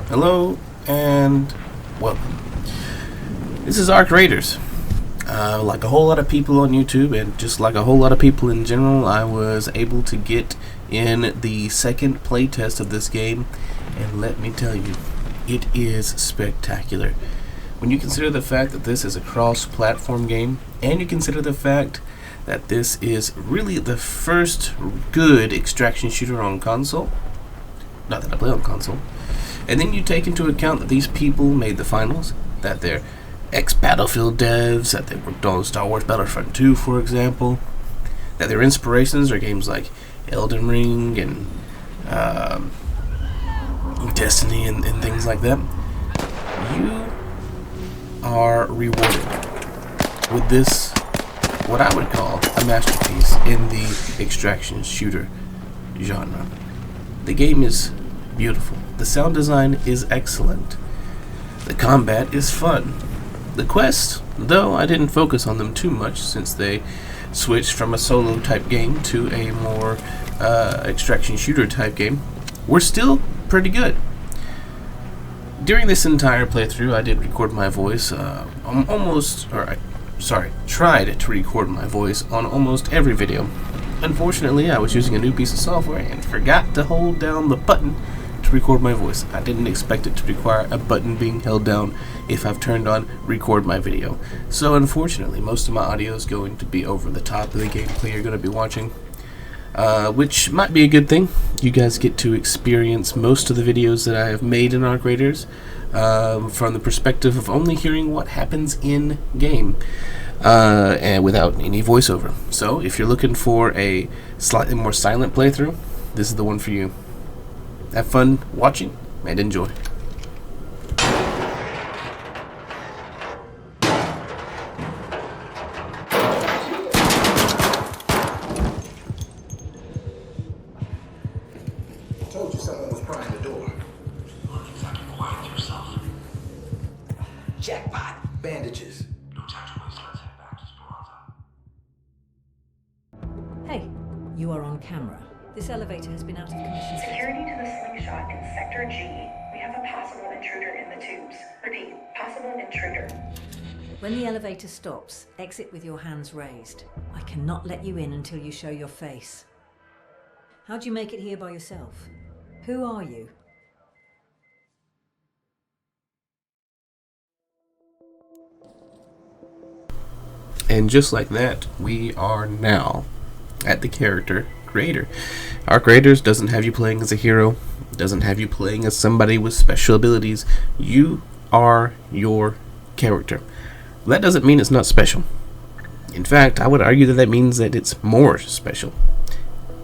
Hello and welcome. This is Arc Raiders. Like a whole lot of people on YouTube, and just like a whole lot of people in general, I was able to get in the second playtest of this game, and let me tell you, it is spectacular. When you consider the fact that this is a cross-platform game, and you consider the fact that this is really the first good extraction shooter on console, not that I play on console, and then you take into account that these people made the finals, that they're ex-Battlefield devs, that they worked on Star Wars Battlefront 2, for example, that their inspirations are games like Elden Ring and Destiny and things like that. You are rewarded with this, what I would call a masterpiece in the extraction shooter genre. The game is beautiful. The sound design is excellent. The combat is fun. The quests, though I didn't focus on them too much since they switched from a solo type game to a more extraction shooter type game, were still pretty good. During this entire playthrough, I did record my voice tried to record my voice on almost every video. Unfortunately, I was using a new piece of software and forgot to hold down the button to record my voice. I didn't expect it to require a button being held down if I've turned on record my video. So unfortunately, most of my audio is going to be over the top of the gameplay you're going to be watching, which might be a good thing. You guys get to experience most of the videos that I have made in Arc Raiders from the perspective of only hearing what happens in game. And without any voiceover. So if you're looking for a slightly more silent playthrough, this is the one for you. Have fun watching and enjoy. Told you someone was prying the door. Look exactly quiet yourself. Jackpot. Bandages. No time to waste. Let's head back to Speranza. Hey, you are on camera. This elevator has been out of commission. Security to the slingshot in Sector G. We have a possible intruder in the tubes. Repeat, possible intruder. When the elevator stops, exit with your hands raised. I cannot let you in until you show your face. How'd you make it here by yourself? Who are you? And just like that, we are now at the character creator. Arc Raiders doesn't have you playing as a hero, doesn't have you playing as somebody with special abilities. You are your character. That doesn't mean it's not special. In fact, I would argue that means that it's more special.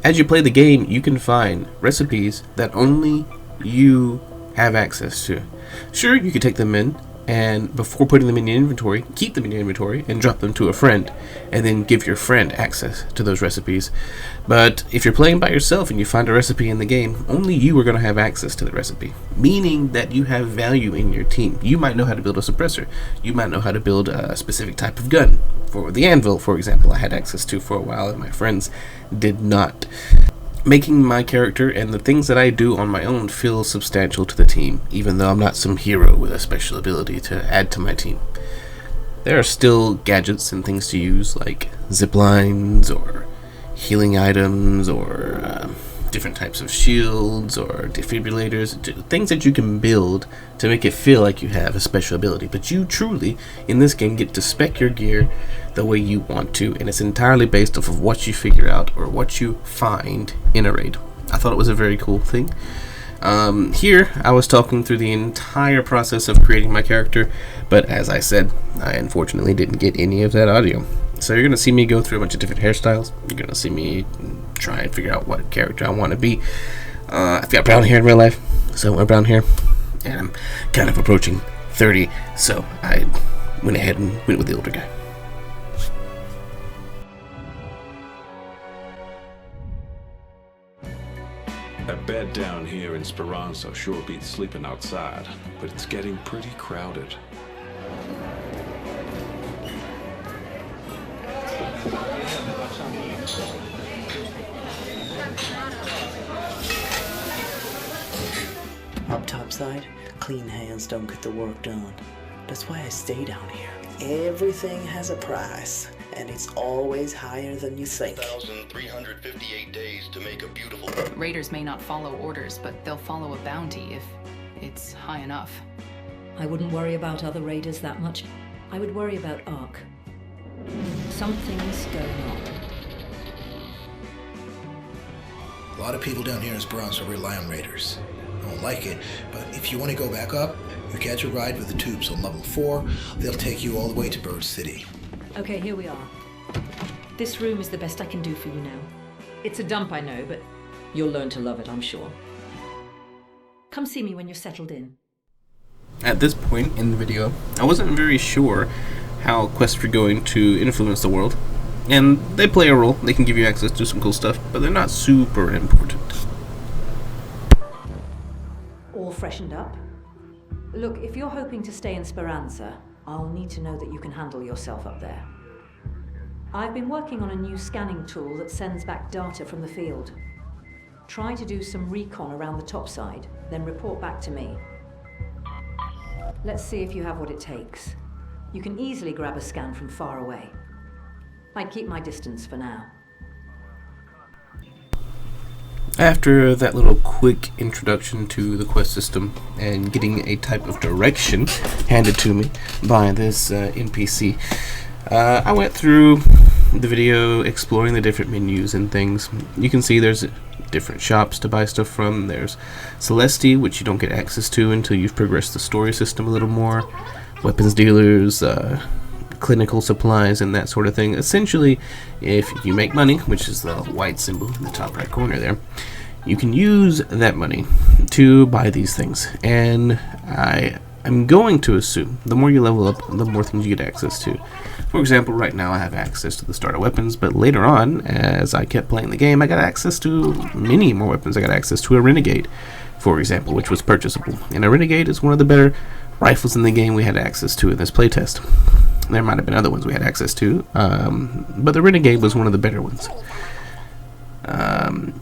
As you play the game, you can find recipes that only you have access to. Sure, you could take them in, and before putting them in your inventory, keep them in your inventory and drop them to a friend, and then give your friend access to those recipes. But if you're playing by yourself and you find a recipe in the game, only you are going to have access to the recipe, meaning that you have value in your team. You might know how to build a suppressor. You might know how to build a specific type of gun. For the anvil, for example, I had access to for a while, and my friends did not. Making my character and the things that I do on my own feel substantial to the team, even though I'm not some hero with a special ability to add to my team. There are still gadgets and things to use, like zip lines or healing items or different types of shields or defibrillators, things that you can build to make it feel like you have a special ability. But you truly, in this game, get to spec your gear the way you want to, and it's entirely based off of what you figure out or what you find in a raid. I thought it was a very cool thing. Here, I was talking through the entire process of creating my character, but as I said, I unfortunately didn't get any of that audio. So you're going to see me go through a bunch of different hairstyles. You're going to see me try and figure out what character I want to be. I've got brown hair in real life, so I wear brown hair, and I'm kind of approaching 30, so I went ahead and went with the older guy. A bed down here in Speranza sure beats sleeping outside, but it's getting pretty crowded. Up topside, clean hands don't get the work done. That's why I stay down here. Everything has a price, and it's always higher than you think. 1,358 days to make a beautiful... Raiders may not follow orders, but they'll follow a bounty if it's high enough. I wouldn't worry about other raiders that much. I would worry about Ark. Something's going on. A lot of people down here in Esperanza rely on raiders. I don't like it, but if you want to go back up, you catch a ride with the tubes on level 4. They'll take you all the way to Bird City. Okay, here we are. This room is the best I can do for you now. It's a dump, I know, but you'll learn to love it, I'm sure. Come see me when you're settled in. At this point in the video, I wasn't very sure how quests were going to influence the world. And they play a role, they can give you access to some cool stuff, but they're not super important. All freshened up? Look, if you're hoping to stay in Speranza, I'll need to know that you can handle yourself up there. I've been working on a new scanning tool that sends back data from the field. Try to do some recon around the topside, then report back to me. Let's see if you have what it takes. You can easily grab a scan from far away. I'd keep my distance for now. After that little quick introduction to the quest system and getting a type of direction handed to me by this NPC, I went through the video exploring the different menus and things. You can see there's different shops to buy stuff from. There's Celeste, which you don't get access to until you've progressed the story system a little more. Weapons dealers, clinical supplies, and that sort of thing. Essentially, if you make money, which is the white symbol in the top right corner there, you can use that money to buy these things. And I'm going to assume the more you level up, the more things you get access to. For example, right now I have access to the starter weapons, but later on, as I kept playing the game, I got access to many more weapons. I got access to a Renegade, for example, which was purchasable. And a Renegade is one of the better rifles in the game we had access to in this playtest. There might have been other ones we had access to, but the Renegade was one of the better ones.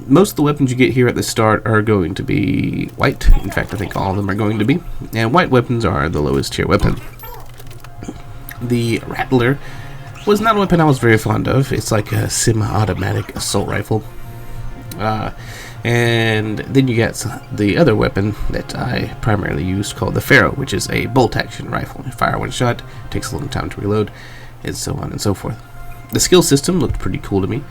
Most of the weapons you get here at the start are going to be white. In fact, I think all of them are going to be. And white weapons are the lowest tier weapon. The Rattler was not a weapon I was very fond of. It's like a semi-automatic assault rifle. And then you get the other weapon that I primarily used called the Pharaoh, which is a bolt-action rifle. You fire one shot, takes a long time to reload, and so on and so forth. The skill system looked pretty cool to me,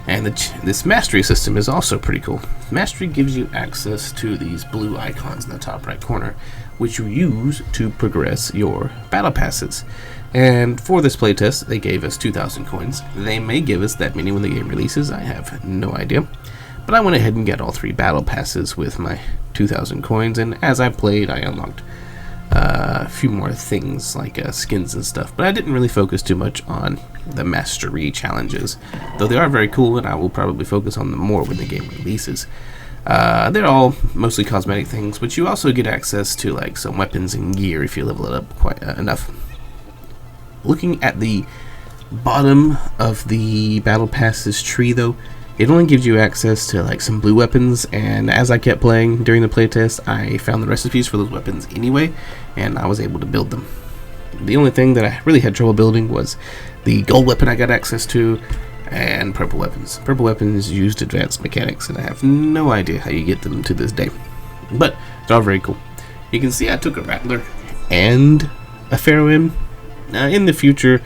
and this mastery system is also pretty cool. Mastery gives you access to these blue icons in the top right corner, which you use to progress your battle passes. And for this playtest, they gave us 2,000 coins. They may give us that many when the game releases, I have no idea. But I went ahead and got all 3 battle passes with my 2,000 coins, and as I played, I unlocked a few more things like skins and stuff. But I didn't really focus too much on the mastery challenges, though they are very cool, and I will probably focus on them more when the game releases. They're all mostly cosmetic things, but you also get access to like some weapons and gear if you level it up quite enough. Looking at the bottom of the battle passes tree, though, it only gives you access to like some blue weapons, and as I kept playing during the playtest, I found the recipes for those weapons anyway, and I was able to build them. The only thing that I really had trouble building was the gold weapon I got access to, and purple weapons. Purple weapons used advanced mechanics, and I have no idea how you get them to this day. But they're all very cool. You can see I took a Rattler and a Pharaoh in the future,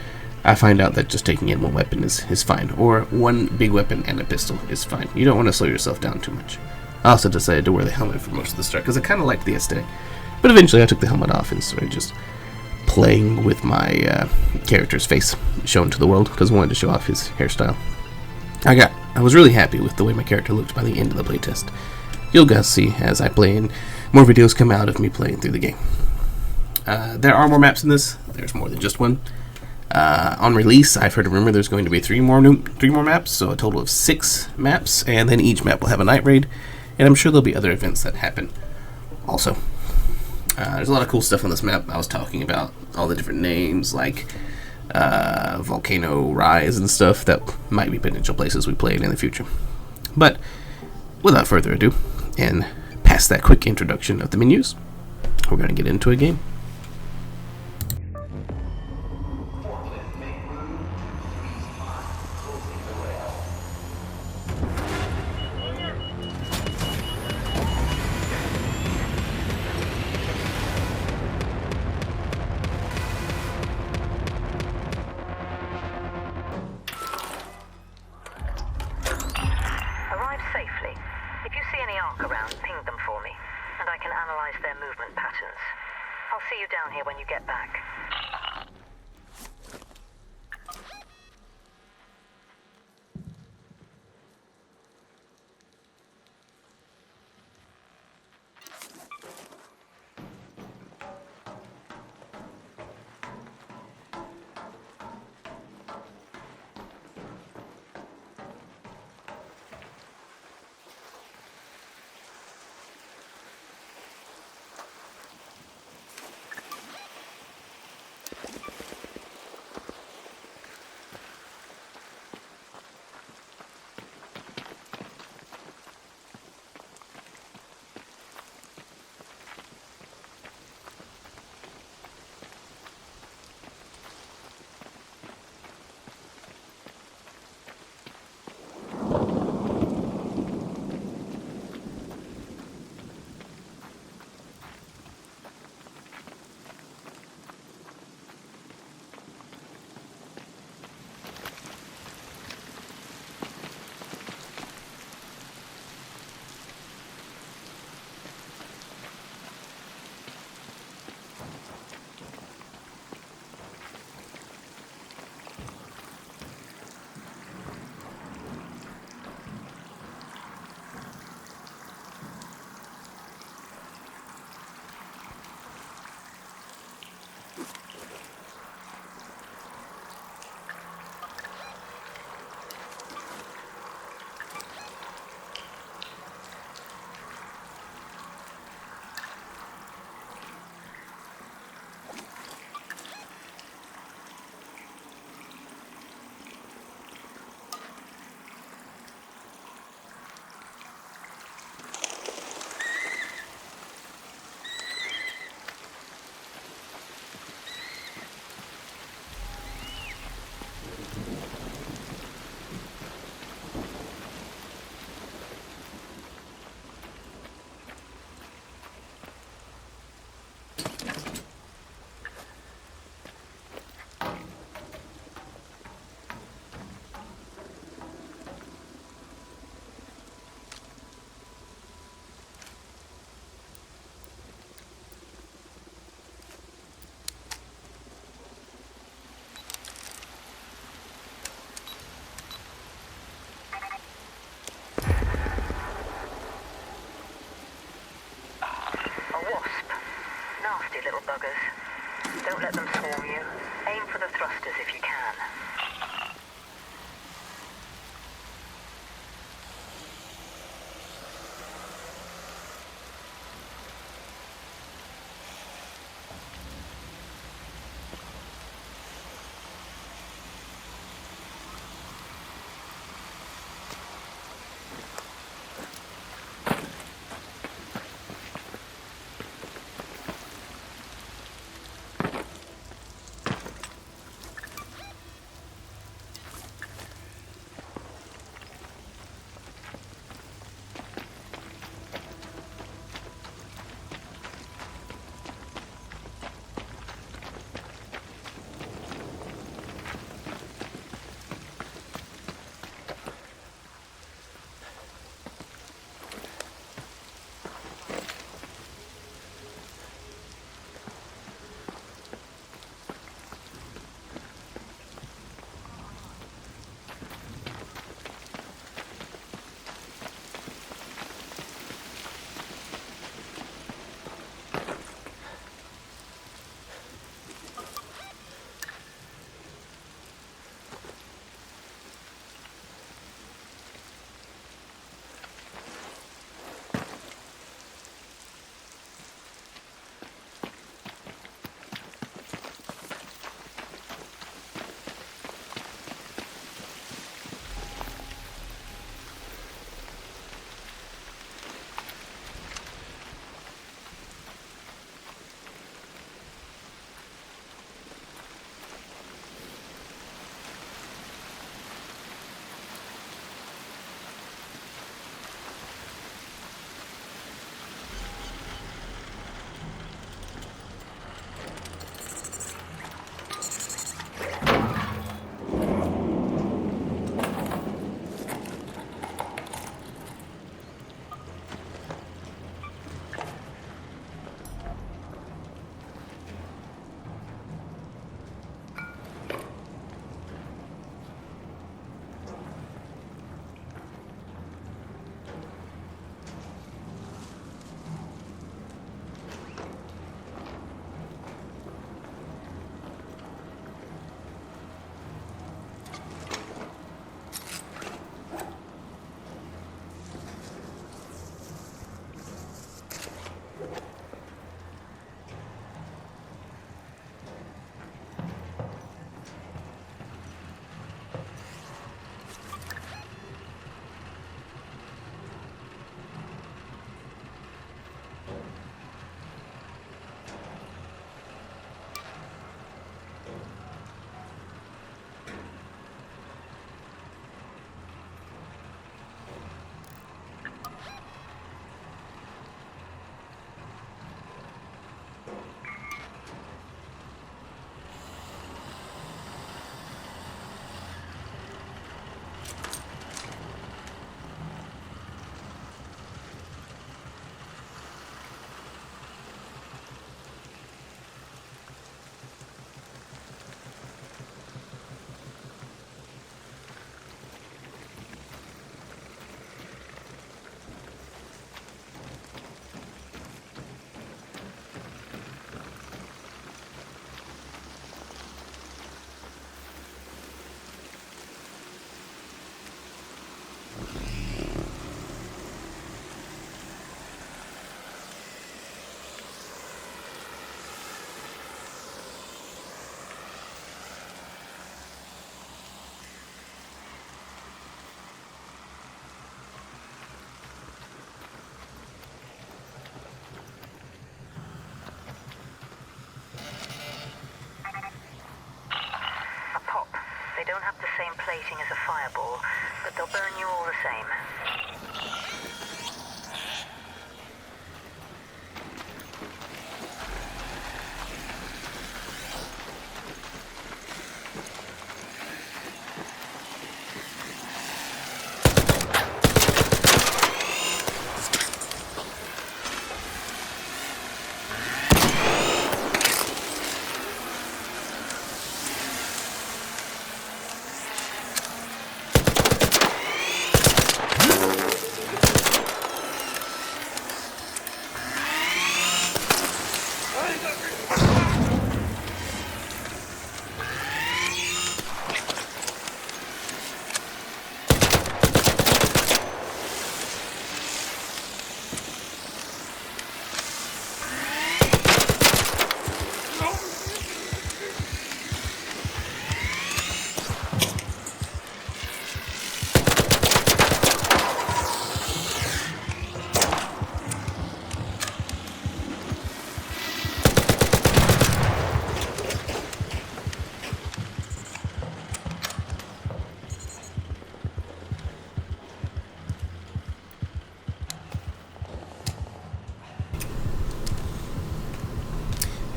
I find out that just taking in one weapon is fine, or one big weapon and a pistol is fine. You don't want to slow yourself down too much. I also decided to wear the helmet for most of the start, because I kind of liked the aesthetic. But eventually I took the helmet off and started just playing with my character's face shown to the world, because I wanted to show off his hairstyle. I was really happy with the way my character looked by the end of the playtest. You'll guys see as I play, and more videos come out of me playing through the game. There are more maps in this. There's more than just one. On release, I've heard a rumor there's going to be 3 more maps, so a total of 6 maps, and then each map will have a night raid, and I'm sure there'll be other events that happen also. There's a lot of cool stuff on this map. I was talking about all the different names, like Volcano Rise and stuff that might be potential places we play in the future. But without further ado, and past that quick introduction of the menus, we're going to get into a game. Arrive safely. If you see any arc around, ping them for me, and I can analyze their movement patterns. I'll see same plating as a fireball, but they'll burn you all the same.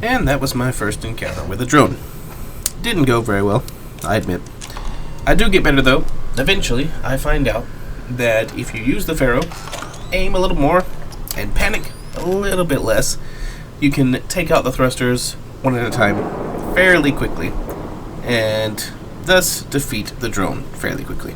And that was my first encounter with a drone. Didn't go very well, I admit. I do get better though. Eventually, I find out that if you use the Pharaoh, aim a little more, and panic a little bit less, you can take out the thrusters one at a time fairly quickly, and thus defeat the drone fairly quickly.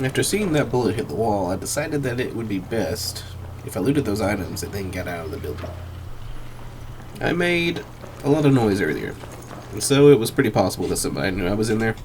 After seeing that bullet hit the wall, I decided that it would be best if I looted those items and then got out of the building. I made a lot of noise earlier, and so it was pretty possible that somebody knew I was in there.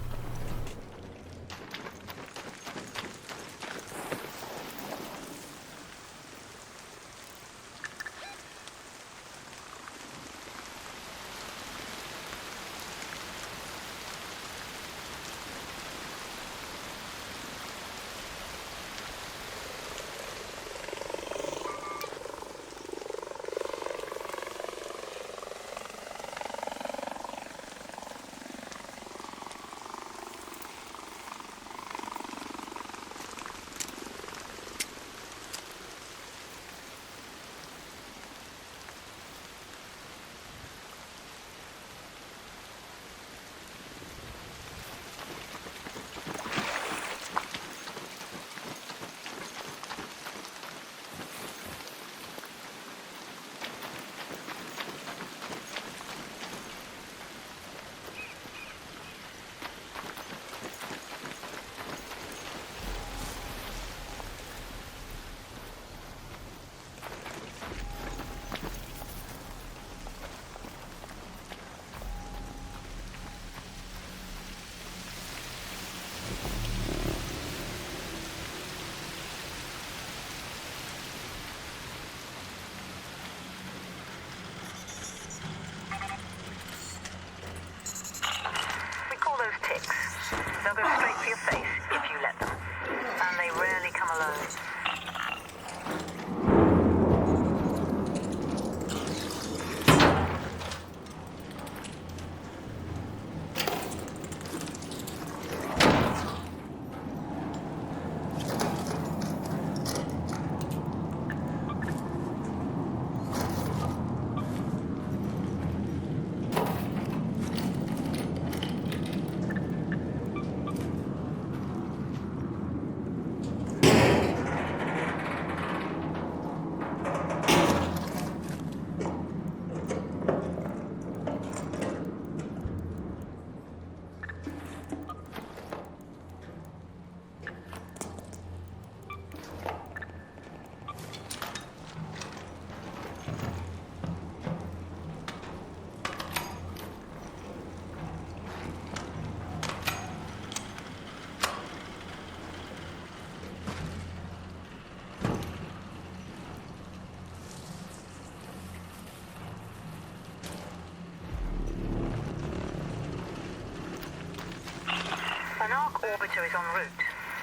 Orbiter is en route.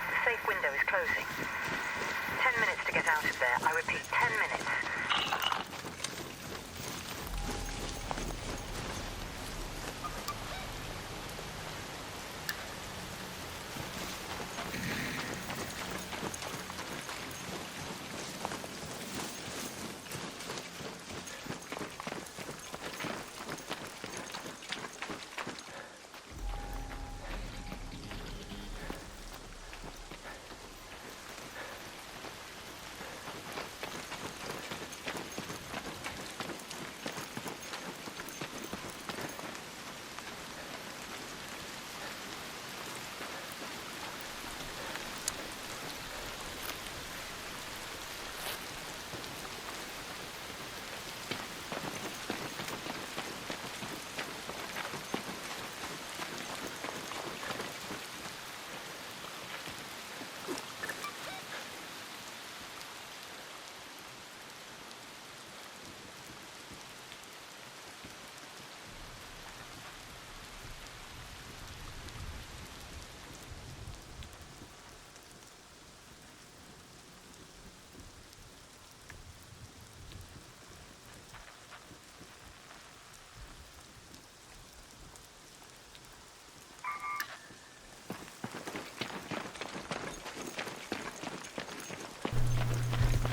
The safe window is closing. 10 minutes to get out of there. I repeat, 10 minutes.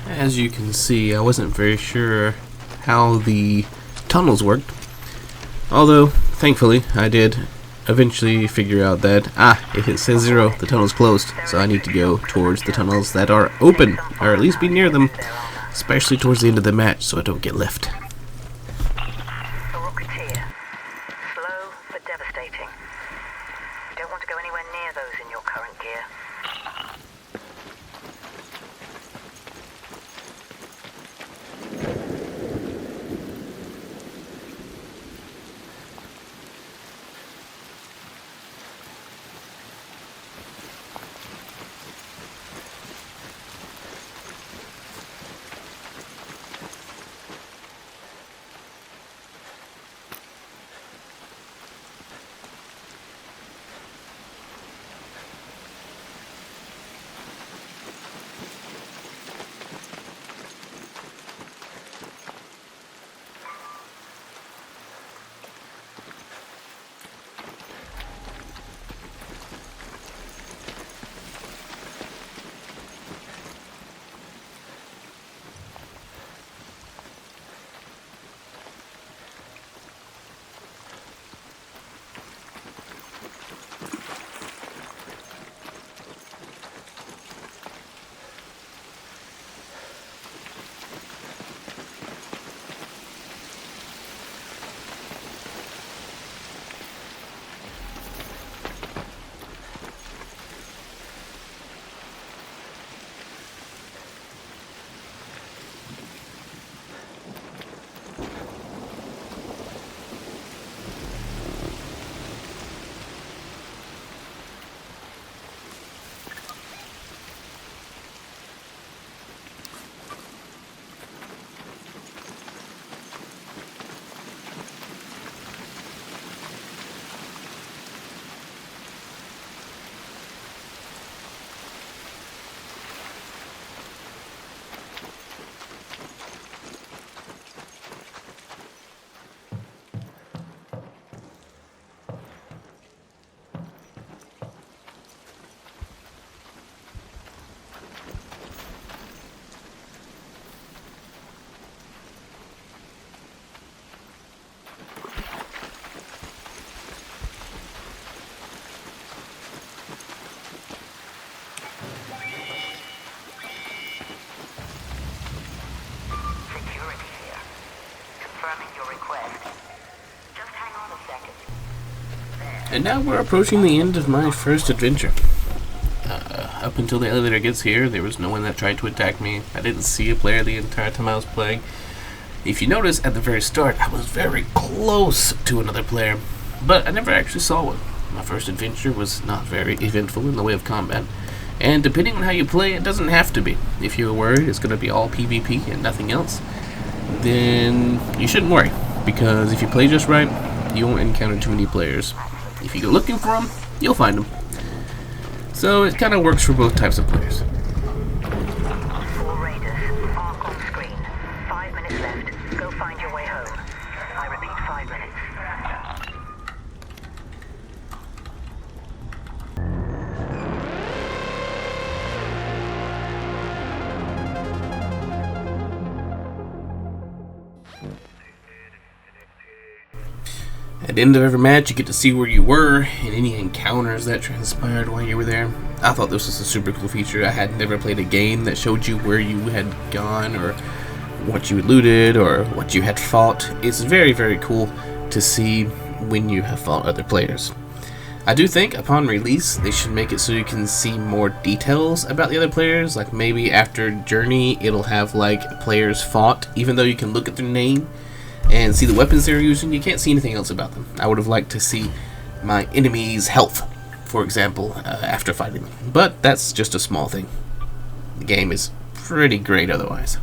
As you can see, I wasn't very sure how the tunnels worked. Although, thankfully, I did eventually figure out that, if it says 0, the tunnel's closed. So I need to go towards the tunnels that are open, or at least be near them. Especially towards the end of the match, so I don't get left. A Rocketeer. Slow, but devastating. You don't want to go anywhere near those in your current gear. And now we're approaching the end of my first adventure. Up until the elevator gets here, there was no one that tried to attack me. I didn't see a player the entire time I was playing. If you notice, at the very start, I was very close to another player, but I never actually saw one. My first adventure was not very eventful in the way of combat, and depending on how you play, it doesn't have to be. If you're worried it's going to be all PvP and nothing else, then you shouldn't worry, because if you play just right, you won't encounter too many players. If you go looking for them, you'll find them. So it kind of works for both types of players. 4 Raiders, arc on screen. 5 minutes left. Go find your way home. I repeat, 5 minutes. At the end of every match, you get to see where you were and any encounters that transpired while you were there. I thought this was a super cool feature. I had never played a game that showed you where you had gone or what you had looted or what you had fought. It's very, very cool to see when you have fought other players. I do think upon release, they should make it so you can see more details about the other players. Like maybe after Journey, it'll have like players fought, even though you can look at their name and see the weapons they're using, you can't see anything else about them. I would have liked to see my enemy's health, for example, after fighting them. But that's just a small thing. The game is pretty great otherwise.